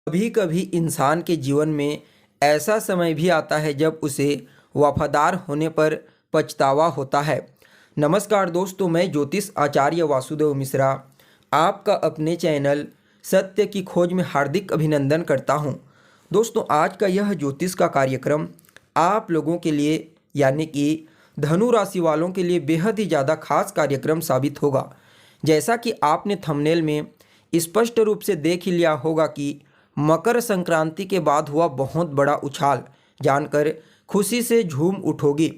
कभी कभी इंसान के जीवन में ऐसा समय भी आता है जब उसे वफादार होने पर पछतावा होता है। नमस्कार दोस्तों, मैं ज्योतिष आचार्य वासुदेव मिश्रा आपका अपने चैनल सत्य की खोज में हार्दिक अभिनंदन करता हूं। दोस्तों, आज का यह ज्योतिष का कार्यक्रम आप लोगों के लिए यानी कि धनु राशि वालों के लिए बेहद ही ज़्यादा खास कार्यक्रम साबित होगा। जैसा कि आपने थंबनेल में स्पष्ट रूप से देख ही लिया होगा कि मकर संक्रांति के बाद हुआ बहुत बड़ा उछाल जानकर खुशी से झूम उठोगी।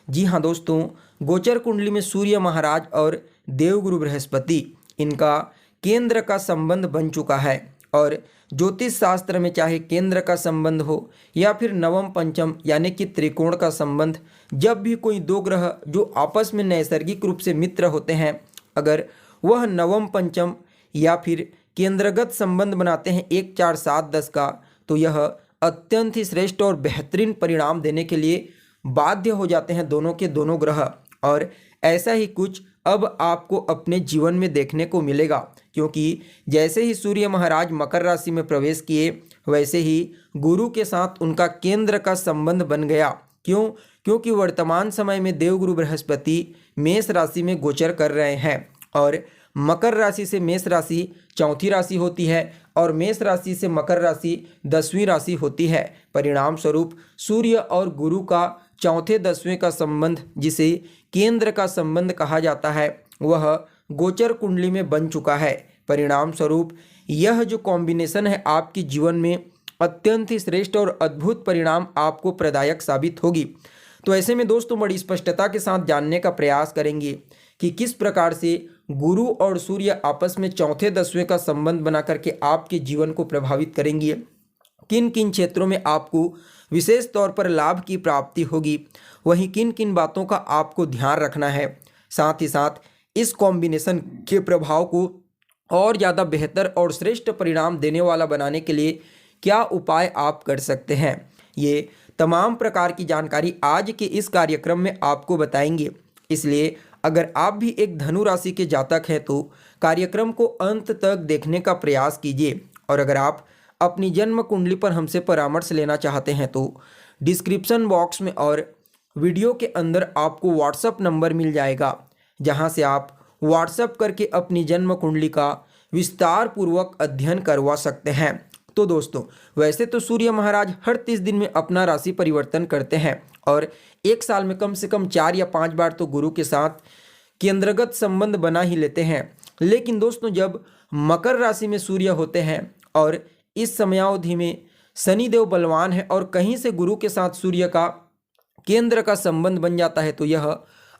जी हाँ दोस्तों, गोचर कुंडली में सूर्य महाराज और देवगुरु बृहस्पति इनका केंद्र का संबंध बन चुका है। और ज्योतिष शास्त्र में चाहे केंद्र का संबंध हो या फिर नवम पंचम यानी कि त्रिकोण का संबंध, जब भी कोई दो ग्रह जो आपस में नैसर्गिक रूप से मित्र होते हैं, अगर वह नवम पंचम या फिर केंद्रगत संबंध बनाते हैं 1 4 7 10 का, तो यह अत्यंत ही श्रेष्ठ और बेहतरीन परिणाम देने के लिए बाध्य हो जाते हैं दोनों के दोनों ग्रह। और ऐसा ही कुछ अब आपको अपने जीवन में देखने को मिलेगा, क्योंकि जैसे ही सूर्य महाराज मकर राशि में प्रवेश किए वैसे ही गुरु के साथ उनका केंद्र का संबंध बन गया। क्यों? क्योंकि वर्तमान समय में देवगुरु बृहस्पति मेष राशि में गोचर कर रहे हैं और मकर राशि से मेष राशि चौथी राशि होती है और मेष राशि से मकर राशि 10वीं राशि होती है। परिणाम स्वरूप सूर्य और गुरु का चौथे 10वें का संबंध, जिसे केंद्र का संबंध कहा जाता है, वह गोचर कुंडली में बन चुका है। परिणाम स्वरूप यह जो कॉम्बिनेशन है आपके जीवन में अत्यंत ही श्रेष्ठ और अद्भुत परिणाम आपको प्रदायक साबित होगी। तो ऐसे में दोस्तों बड़ी स्पष्टता के साथ जानने का प्रयास करेंगे कि किस प्रकार से गुरु और सूर्य आपस में चौथे 10वें का संबंध बना करके आपके जीवन को प्रभावित करेंगे, किन किन क्षेत्रों में आपको विशेष तौर पर लाभ की प्राप्ति होगी, वहीं किन किन बातों का आपको ध्यान रखना है। साथ ही साथ इस कॉम्बिनेशन के प्रभाव को और ज़्यादा बेहतर और श्रेष्ठ परिणाम देने वाला बनाने के लिए क्या उपाय आप कर सकते हैं, ये तमाम प्रकार की जानकारी आज के इस कार्यक्रम में आपको बताएंगे। इसलिए अगर आप भी एक धनु राशि के जातक हैं तो कार्यक्रम को अंत तक देखने का प्रयास कीजिए। और अगर आप अपनी जन्म कुंडली पर हमसे परामर्श लेना चाहते हैं तो डिस्क्रिप्शन बॉक्स में और वीडियो के अंदर आपको व्हाट्सएप नंबर मिल जाएगा, जहां से आप व्हाट्सएप करके अपनी जन्म कुंडली का विस्तार पूर्वक अध्ययन करवा सकते हैं। तो दोस्तों, वैसे तो सूर्य महाराज हर 30 दिन में अपना राशि परिवर्तन करते हैं और एक साल में कम से कम 4 या 5 बार तो गुरु के साथ केंद्रगत संबंध बना ही लेते हैं। लेकिन दोस्तों, जब मकर राशि में सूर्य होते हैं और इस समयावधि में शनिदेव बलवान है और कहीं से गुरु के साथ सूर्य का केंद्र का संबंध बन जाता है, तो यह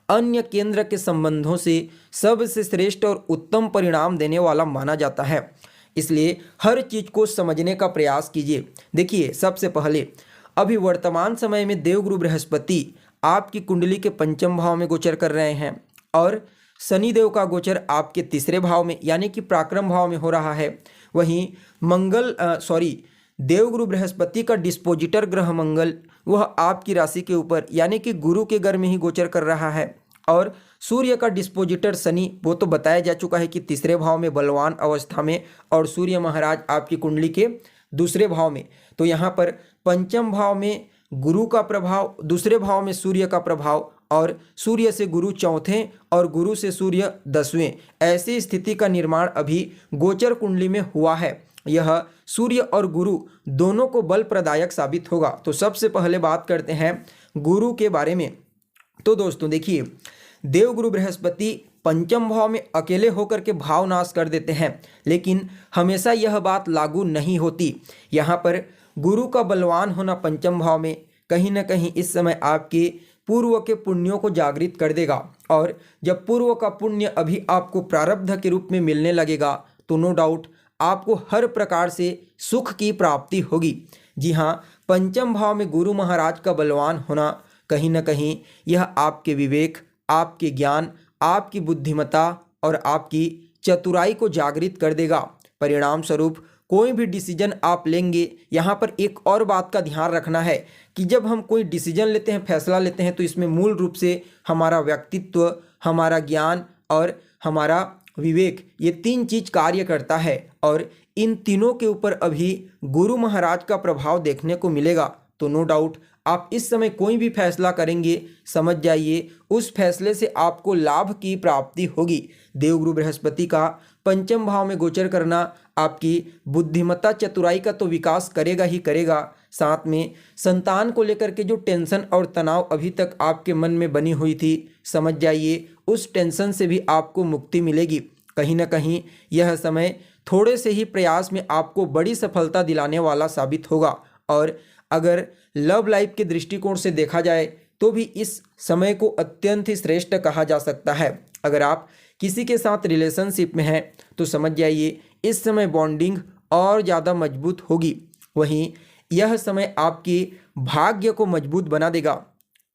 अन्य केंद्र के संबंधों से सबसे श्रेष्ठ और उत्तम परिणाम देने वाला माना जाता है। इसलिए हर चीज को समझने का प्रयास कीजिए। देखिए, सबसे पहले अभी वर्तमान समय में देवगुरु बृहस्पति आपकी कुंडली के पंचम भाव में गोचर कर रहे हैं और शनिदेव का गोचर आपके तीसरे भाव में यानी कि पराक्रम भाव में हो रहा है। वहीं देवगुरु बृहस्पति का डिस्पोजिटर ग्रह मंगल, वह आपकी राशि के ऊपर यानी कि गुरु के घर में ही गोचर कर रहा है। और सूर्य का डिस्पोजिटर शनि, वो तो बताया जा चुका है कि तीसरे भाव में बलवान अवस्था में, और सूर्य महाराज आपकी कुंडली के दूसरे भाव में। तो यहाँ पर पंचम भाव में गुरु का प्रभाव, दूसरे भाव में सूर्य का प्रभाव, और सूर्य से गुरु चौथे और गुरु से सूर्य 10वें, ऐसी स्थिति का निर्माण अभी गोचर कुंडली में हुआ है। यह सूर्य और गुरु दोनों को बल प्रदायक साबित होगा। तो सबसे पहले बात करते हैं गुरु के बारे में। तो दोस्तों देखिए, देवगुरु बृहस्पति पंचम भाव में अकेले होकर के भाव नाश कर देते हैं, लेकिन हमेशा यह बात लागू नहीं होती। यहाँ पर गुरु का बलवान होना पंचम भाव में कहीं ना कहीं इस समय आपके पूर्व के पुण्यों को जागृत कर देगा। और जब पूर्व का पुण्य अभी आपको प्रारब्ध के रूप में मिलने लगेगा, तो नो डाउट आपको हर प्रकार से सुख की प्राप्ति होगी। जी हाँ, पंचम भाव में गुरु महाराज का बलवान होना कहीं ना कहीं यह आपके विवेक, आपके ज्ञान, आपकी बुद्धिमत्ता और आपकी चतुराई को जागृत कर देगा। परिणाम स्वरूप कोई भी डिसीजन आप लेंगे, यहाँ पर एक और बात का ध्यान रखना है कि जब हम कोई डिसीजन लेते हैं, फैसला लेते हैं, तो इसमें मूल रूप से हमारा व्यक्तित्व, हमारा ज्ञान और हमारा विवेक, ये 3 चीज कार्य करता है। और इन तीनों के ऊपर अभी गुरु महाराज का प्रभाव देखने को मिलेगा। तो नो डाउट आप इस समय कोई भी फैसला करेंगे, समझ जाइए उस फैसले से आपको लाभ की प्राप्ति होगी। देवगुरु बृहस्पति का पंचम भाव में गोचर करना आपकी बुद्धिमत्ता चतुराई का तो विकास करेगा ही करेगा, साथ में संतान को लेकर के जो टेंशन और तनाव अभी तक आपके मन में बनी हुई थी, समझ जाइए उस टेंशन से भी आपको मुक्ति मिलेगी। कहीं ना कहीं यह समय थोड़े से ही प्रयास में आपको बड़ी सफलता दिलाने वाला साबित होगा। और अगर लव लाइफ के दृष्टिकोण से देखा जाए तो भी इस समय को अत्यंत ही श्रेष्ठ कहा जा सकता है। अगर आप किसी के साथ रिलेशनशिप में हैं तो समझ जाइए इस समय बॉन्डिंग और ज़्यादा मजबूत होगी। वहीं यह समय आपके भाग्य को मजबूत बना देगा।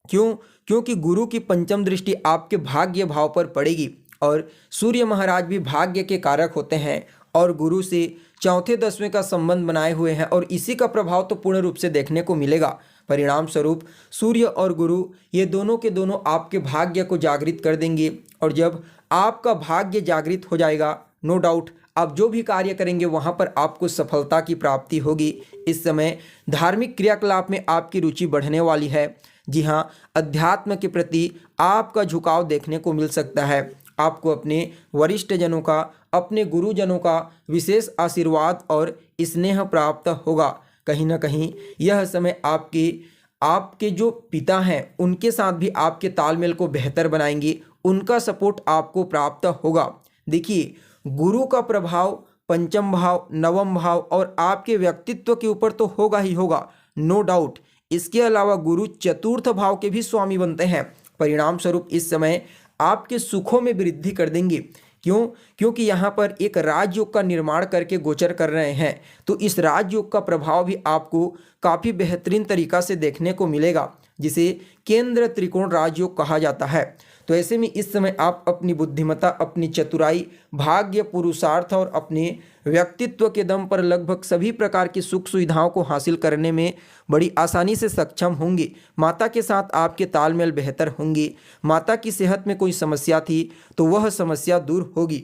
क्योंकि गुरु की पंचम दृष्टि आपके भाग्य भाव पर पड़ेगी और सूर्य महाराज भी भाग्य के कारक होते हैं और गुरु से चौथे दसवें का संबंध बनाए हुए हैं और इसी का प्रभाव तो पूर्ण रूप से देखने को मिलेगा। परिणाम स्वरूप सूर्य और गुरु ये दोनों के दोनों आपके भाग्य को जागृत कर देंगे और जब आपका भाग्य जागृत हो जाएगा, नो डाउट आप जो भी कार्य करेंगे वहाँ पर आपको सफलता की प्राप्ति होगी। इस समय धार्मिक क्रियाकलाप में आपकी रुचि बढ़ने वाली है। जी हाँ, अध्यात्म के प्रति आपका झुकाव देखने को मिल सकता है। आपको अपने वरिष्ठ जनों का, अपने गुरुजनों का विशेष आशीर्वाद और स्नेह प्राप्त होगा। कहीं ना कहीं यह समय आपके जो पिता हैं उनके साथ भी आपके तालमेल को बेहतर बनाएंगे, उनका सपोर्ट आपको प्राप्त होगा। देखिए गुरु का प्रभाव पंचम भाव, नवम भाव और आपके व्यक्तित्व के ऊपर तो होगा ही होगा, नो डाउट। इसके अलावा गुरु चतुर्थ भाव के भी स्वामी बनते हैं। परिणाम स्वरूप इस समय आपके सुखों में वृद्धि कर देंगे। क्योंकि यहाँ पर एक राजयोग का निर्माण करके गोचर कर रहे हैं, तो इस राजयोग का प्रभाव भी आपको काफ़ी बेहतरीन तरीका से देखने को मिलेगा, जिसे केंद्र त्रिकोण राजयोग कहा जाता है। तो ऐसे में इस समय आप अपनी बुद्धिमत्ता, अपनी चतुराई, भाग्य, पुरुषार्थ और अपने व्यक्तित्व के दम पर लगभग सभी प्रकार की सुख सुविधाओं को हासिल करने में बड़ी आसानी से सक्षम होंगे। माता के साथ आपके तालमेल बेहतर होंगे। माता की सेहत में कोई समस्या थी तो वह समस्या दूर होगी।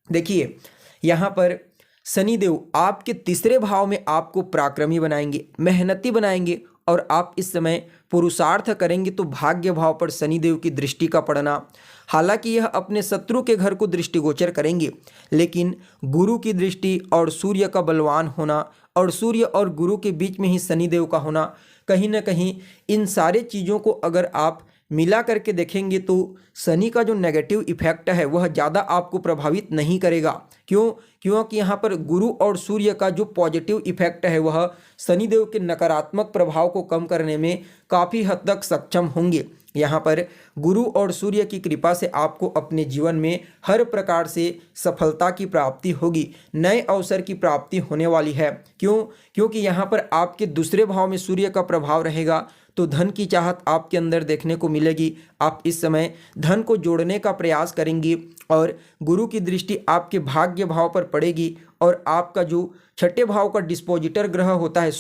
देखिए यहाँ पर शनिदेव आपके तीसरे भाव में आपको पराक्रमी बनाएंगे, मेहनती बनाएंगे और आप इस समय पुरुषार्थ करेंगे तो भाग्य भाव पर शनिदेव की दृष्टि का पड़ना, हालांकि यह अपने शत्रु के घर को दृष्टिगोचर करेंगे, लेकिन गुरु की दृष्टि और सूर्य का बलवान होना और सूर्य और गुरु के बीच में ही शनिदेव का होना, कहीं ना कहीं इन सारे चीज़ों को अगर आप मिला करके देखेंगे तो शनि का जो नेगेटिव इफेक्ट है वह ज़्यादा आपको प्रभावित नहीं करेगा। क्योंकि यहाँ पर गुरु और सूर्य का जो पॉजिटिव इफेक्ट है वह शनिदेव के नकारात्मक प्रभाव को कम करने में काफ़ी हद तक सक्षम होंगे। यहाँ पर गुरु और सूर्य की कृपा से आपको अपने जीवन में हर प्रकार से सफलता की प्राप्ति होगी, नए अवसर की प्राप्ति होने वाली है। क्योंकि यहाँ पर आपके दूसरे भाव में सूर्य का प्रभाव रहेगा तो धन की चाहत आपके अंदर देखने को मिलेगी। आप इस समय धन को जोड़ने का प्रयास करेंगी और गुरु की दृष्टि आपके भाग्य भाव पर पड़ेगी और आपका जो छठे भाव का डिस्पोजिटर ग्रह होता है,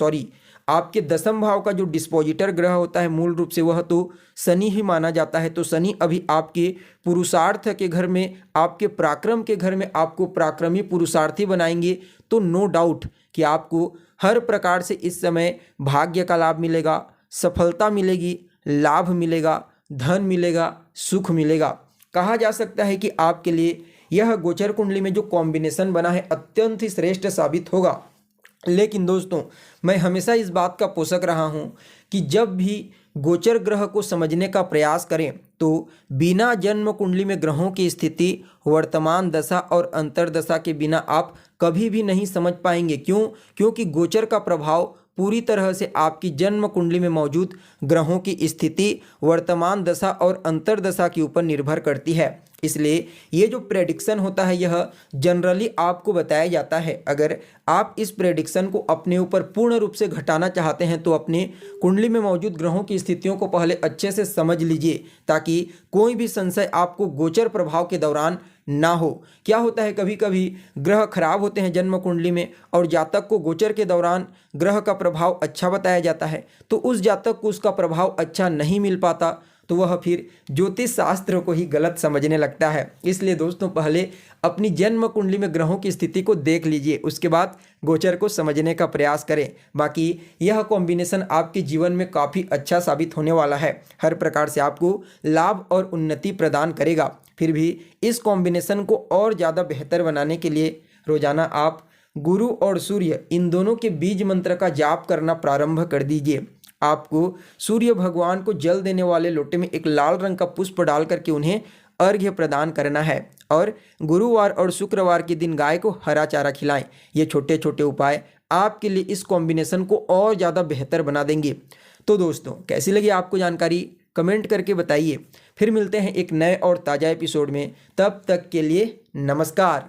आपके दसम भाव का जो डिस्पोजिटर ग्रह होता है मूल रूप से वह तो शनि ही माना जाता है। तो शनि अभी आपके पुरुषार्थ के घर में, आपके पराक्रम के घर में आपको पराक्रमी पुरुषार्थी बनाएंगे। तो नो डाउट कि आपको हर प्रकार से इस समय भाग्य का लाभ मिलेगा, सफलता मिलेगी, लाभ मिलेगा, धन मिलेगा, सुख मिलेगा। कहा जा सकता है कि आपके लिए यह गोचर कुंडली में जो कॉम्बिनेशन बना है अत्यंत ही श्रेष्ठ साबित होगा। लेकिन दोस्तों मैं हमेशा इस बात का पोषक रहा हूँ कि जब भी गोचर ग्रह को समझने का प्रयास करें तो बिना जन्म कुंडली में ग्रहों की स्थिति, वर्तमान दशा और अंतर्दशा के बिना आप कभी भी नहीं समझ पाएंगे। क्योंकि गोचर का प्रभाव पूरी तरह से आपकी जन्म कुंडली में मौजूद ग्रहों की स्थिति, वर्तमान दशा और अंतर्दशा के ऊपर निर्भर करती है। इसलिए ये जो प्रेडिक्शन होता है यह जनरली आपको बताया जाता है। अगर आप इस प्रेडिक्शन को अपने ऊपर पूर्ण रूप से घटाना चाहते हैं तो अपने कुंडली में मौजूद ग्रहों की स्थितियों को पहले अच्छे से समझ लीजिए ताकि कोई भी संशय आपको गोचर प्रभाव के दौरान ना हो। क्या होता है, कभी कभी ग्रह खराब होते हैं जन्म कुंडली में और जातक को गोचर के दौरान ग्रह का प्रभाव अच्छा बताया जाता है तो उस जातक को उसका प्रभाव अच्छा नहीं मिल पाता। तो वह फिर ज्योतिष शास्त्र को ही गलत समझने लगता है। इसलिए दोस्तों पहले अपनी जन्म कुंडली में ग्रहों की स्थिति को देख लीजिए, उसके बाद गोचर को समझने का प्रयास करें। बाकी यह कॉम्बिनेशन आपके जीवन में काफ़ी अच्छा साबित होने वाला है, हर प्रकार से आपको लाभ और उन्नति प्रदान करेगा। फिर भी इस कॉम्बिनेशन को और ज़्यादा बेहतर बनाने के लिए रोजाना आप गुरु और सूर्य इन दोनों के बीज मंत्र का जाप करना प्रारंभ कर दीजिए। आपको सूर्य भगवान को जल देने वाले लोटे में एक लाल रंग का पुष्प डाल करके उन्हें अर्घ्य प्रदान करना है और गुरुवार और शुक्रवार के दिन गाय को हरा चारा खिलाएं। ये छोटे छोटे उपाय आपके लिए इस कॉम्बिनेशन को और ज़्यादा बेहतर बना देंगे। तो दोस्तों कैसी लगी आपको जानकारी, कमेंट करके बताइए। फिर मिलते हैं एक नए और ताज़ा एपिसोड में, तब तक के लिए नमस्कार।